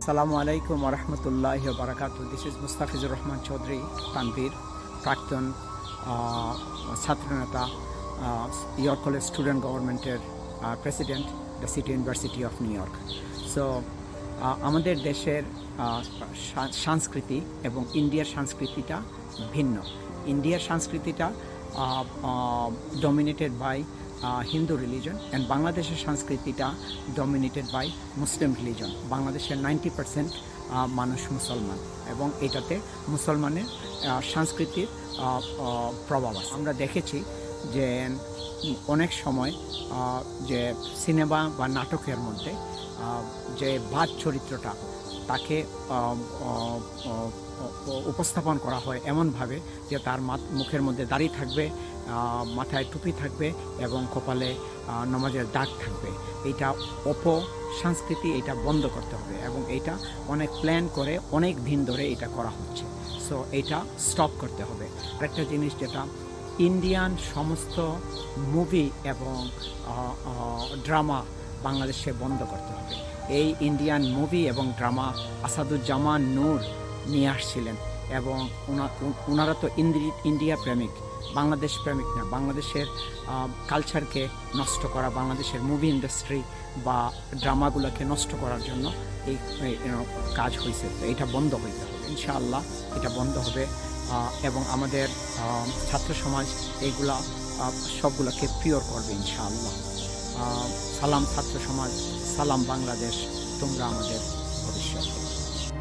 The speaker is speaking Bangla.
Assalamu alaikum wa rahmatullahi wa barakatuh. This is Mustafizur Rahman Chaudhry, Tanvir, Prakton, Satranata, York College Student Government President, the City University of New York. So, আমাদের দেশের সংস্কৃতি এবং ইন্ডিয়ার সংস্কৃতিটা ভিন্ন। ইন্ডিয়ার সংস্কৃতিটা dominated by Hindu religion and বাংলাদেশের সংস্কৃতিটা ডমিনেটেড বাই মুসলিম রিলিজন। বাংলাদেশের 90% মানুষ মুসলমান এবং এটাতে মুসলমানের সংস্কৃতির প্রভাব আছে। আমরা দেখেছি যে অনেক সময় যে সিনেমা বা নাটকের মধ্যে যে বাদ চরিত্রটা তাকে উপস্থাপন করা হয় এমনভাবে যে তার মুখের মধ্যে দাড়ি থাকবে, মাথায় টুপি থাকবে এবং কপালে নামাজের দাগ থাকবে। এইটা অপসংস্কৃতি, এটা বন্ধ করতে হবে এবং এইটা অনেক প্ল্যান করে অনেক দিন ধরে এটা করা হচ্ছে। সো এইটা স্টপ করতে হবে। আরেকটা জিনিস যেটা ইন্ডিয়ান সমস্ত মুভি এবং ড্রামা বাংলাদেশে বন্ধ করতে হবে। এই ইন্ডিয়ান মুভি এবং ড্রামা আসাদুজ্জামান নূর নিয়ে আসছিলেন এবং ওনারা তো ইন্ডিয়া প্রেমিক, বাংলাদেশ প্রেমিক না। বাংলাদেশের কালচারকে নষ্ট করা, বাংলাদেশের মুভি ইন্ডাস্ট্রি বা ড্রামাগুলোকে নষ্ট করার জন্য এই কাজ হয়েছে। তো এটা বন্ধ হইতে হবে, ইনশাআল্লাহ এটা বন্ধ হবে এবং আমাদের ছাত্র সমাজ এইগুলা সবগুলোকে পিওর করবে ইনশাআল্লাহ। সালাম ছাত্র সমাজ, সালাম বাংলাদেশ, তোমরা আমাদের